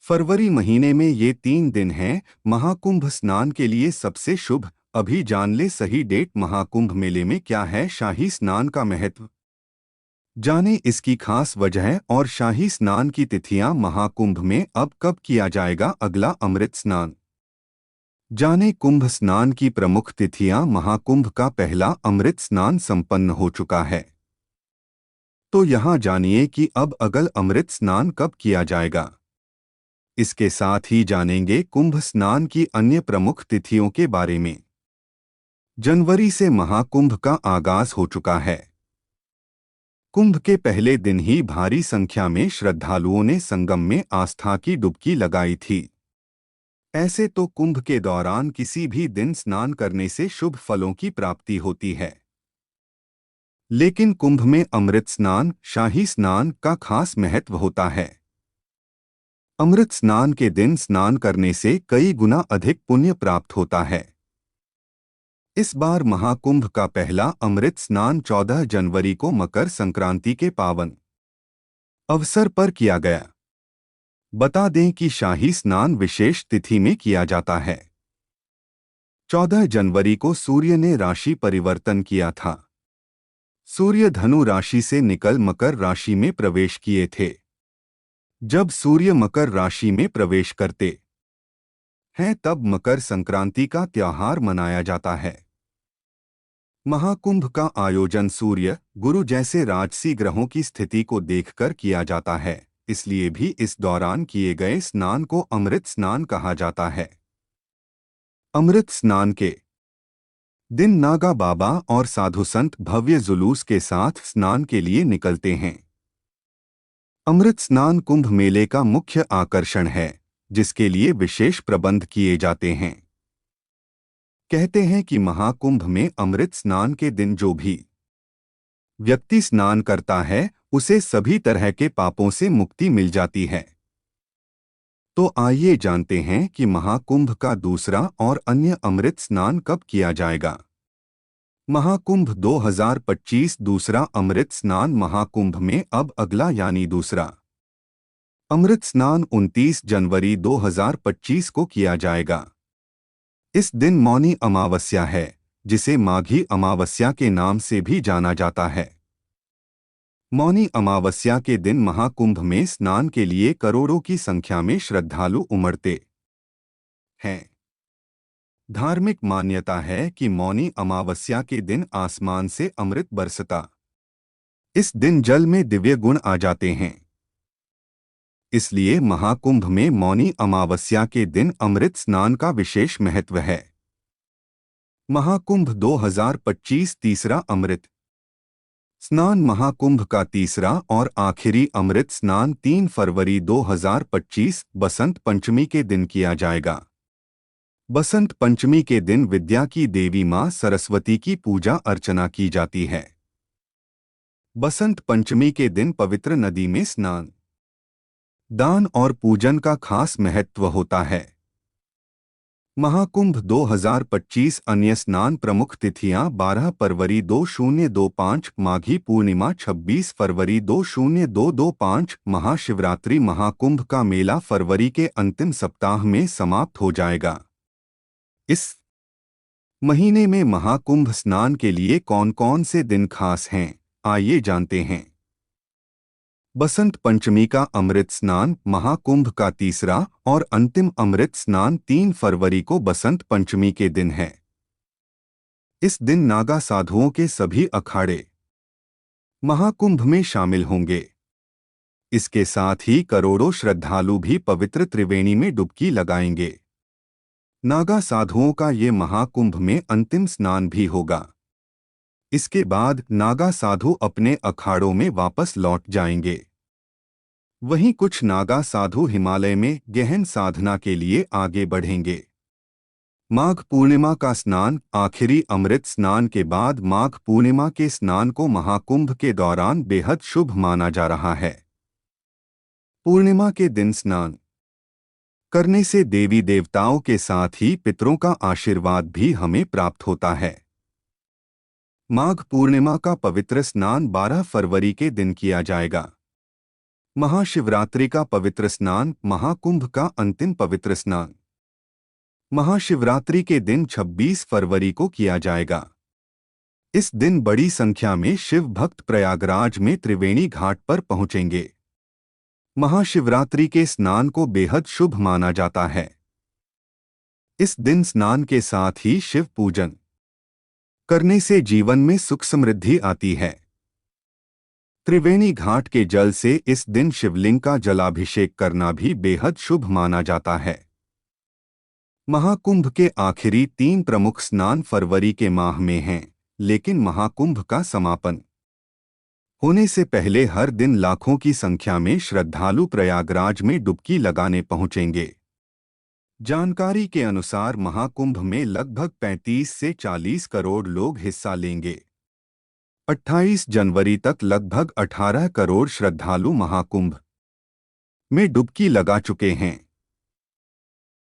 फरवरी महीने में ये 3 दिन हैं महाकुंभ स्नान के लिए सबसे शुभ। अभी जान ले सही डेट। महाकुंभ मेले में क्या है शाही स्नान का महत्व, जाने इसकी खास वजह और शाही स्नान की तिथियां। महाकुंभ में अब कब किया जाएगा अगला अमृत स्नान, जाने कुंभ स्नान की प्रमुख तिथियां। महाकुंभ का पहला अमृत स्नान संपन्न हो चुका है, तो यहाँ जानिए कि अब अगल अमृत स्नान कब किया जाएगा। इसके साथ ही जानेंगे कुंभ स्नान की अन्य प्रमुख तिथियों के बारे में। जनवरी से महाकुंभ का आगाज हो चुका है। कुंभ के पहले दिन ही भारी संख्या में श्रद्धालुओं ने संगम में आस्था की डुबकी लगाई थी। ऐसे तो कुंभ के दौरान किसी भी दिन स्नान करने से शुभ फलों की प्राप्ति होती है, लेकिन कुंभ में अमृत स्नान, शाही स्नान का खास महत्व होता है। अमृत स्नान के दिन स्नान करने से कई गुना अधिक पुण्य प्राप्त होता है। इस बार महाकुंभ का पहला अमृत स्नान 14 जनवरी को मकर संक्रांति के पावन अवसर पर किया गया। बता दें कि शाही स्नान विशेष तिथि में किया जाता है। 14 जनवरी को सूर्य ने राशि परिवर्तन किया था। सूर्य धनु राशि से निकल मकर राशि में प्रवेश किए थे। जब सूर्य मकर राशि में प्रवेश करते हैं तब मकर संक्रांति का त्योहार मनाया जाता है। महाकुंभ का आयोजन सूर्य, गुरु जैसे राजसी ग्रहों की स्थिति को देखकर किया जाता है, इसलिए भी इस दौरान किए गए स्नान को अमृत स्नान कहा जाता है। अमृत स्नान के दिन नागा बाबा और साधु संत भव्य जुलूस के साथ स्नान के लिए निकलते हैं। अमृत स्नान कुंभ मेले का मुख्य आकर्षण है, जिसके लिए विशेष प्रबंध किए जाते हैं। कहते हैं कि महाकुंभ में अमृत स्नान के दिन जो भी व्यक्ति स्नान करता है उसे सभी तरह के पापों से मुक्ति मिल जाती है। तो आइए जानते हैं कि महाकुंभ का दूसरा और अन्य अमृत स्नान कब किया जाएगा। महाकुंभ 2025 दूसरा अमृत स्नान। महाकुंभ में अब अगला यानी दूसरा अमृत स्नान 29 जनवरी 2025 को किया जाएगा। इस दिन मौनी अमावस्या है, जिसे माघी अमावस्या के नाम से भी जाना जाता है। मौनी अमावस्या के दिन महाकुंभ में स्नान के लिए करोड़ों की संख्या में श्रद्धालु उमड़ते हैं। धार्मिक मान्यता है कि मौनी अमावस्या के दिन आसमान से अमृत बरसता। इस दिन जल में दिव्य गुण आ जाते हैं, इसलिए महाकुंभ में मौनी अमावस्या के दिन अमृत स्नान का विशेष महत्व है। महाकुंभ 2025 तीसरा अमृत स्नान। महाकुंभ का तीसरा और आखिरी अमृत स्नान 3 फरवरी 2025 बसंत पंचमी के दिन किया जाएगा। बसंत पंचमी के दिन विद्या की देवी मां सरस्वती की पूजा अर्चना की जाती है। बसंत पंचमी के दिन पवित्र नदी में स्नान, दान और पूजन का खास महत्व होता है। महाकुंभ 2025 अन्य स्नान प्रमुख तिथियां 12 फरवरी 2025 माघी पूर्णिमा 26 फरवरी 2025 महाशिवरात्रि। महाकुंभ का मेला फरवरी के अंतिम सप्ताह में समाप्त हो जाएगा। इस महीने में महाकुंभ स्नान के लिए कौन-कौन से दिन खास हैं, आइए जानते हैं। बसंत पंचमी का अमृत स्नान। महाकुंभ का तीसरा और अंतिम अमृत स्नान 3 फरवरी को बसंत पंचमी के दिन है। इस दिन नागा साधुओं के सभी अखाड़े महाकुंभ में शामिल होंगे। इसके साथ ही करोड़ों श्रद्धालु भी पवित्र त्रिवेणी में डुबकी लगाएंगे। नागा साधुओं का ये महाकुंभ में अंतिम स्नान भी होगा। इसके बाद नागा साधु अपने अखाड़ों में वापस लौट जाएंगे। वहीं कुछ नागा साधु हिमालय में गहन साधना के लिए आगे बढ़ेंगे। माघ पूर्णिमा का स्नान। आखिरी अमृत स्नान के बाद माघ पूर्णिमा के स्नान को महाकुंभ के दौरान बेहद शुभ माना जा रहा है। पूर्णिमा के दिन स्नान करने से देवी देवताओं के साथ ही पितरों का आशीर्वाद भी हमें प्राप्त होता है। माघ पूर्णिमा का पवित्र स्नान 12 फरवरी के दिन किया जाएगा। महाशिवरात्रि का पवित्र स्नान, महाकुंभ का अंतिम पवित्र स्नान महाशिवरात्रि के दिन 26 फरवरी को किया जाएगा। इस दिन बड़ी संख्या में शिव भक्त प्रयागराज में त्रिवेणी घाट पर पहुंचेंगे। महाशिवरात्रि के स्नान को बेहद शुभ माना जाता है। इस दिन स्नान के साथ ही शिव पूजन करने से जीवन में सुख समृद्धि आती है। त्रिवेणी घाट के जल से इस दिन शिवलिंग का जलाभिषेक करना भी बेहद शुभ माना जाता है। महाकुंभ के आखिरी 3 प्रमुख स्नान फरवरी के माह में हैं, लेकिन महाकुंभ का समापन होने से पहले हर दिन लाखों की संख्या में श्रद्धालु प्रयागराज में डुबकी लगाने पहुंचेंगे। जानकारी के अनुसार महाकुंभ में लगभग 35 से 40 करोड़ लोग हिस्सा लेंगे। 28 जनवरी तक लगभग 18 करोड़ श्रद्धालु महाकुंभ में डुबकी लगा चुके हैं।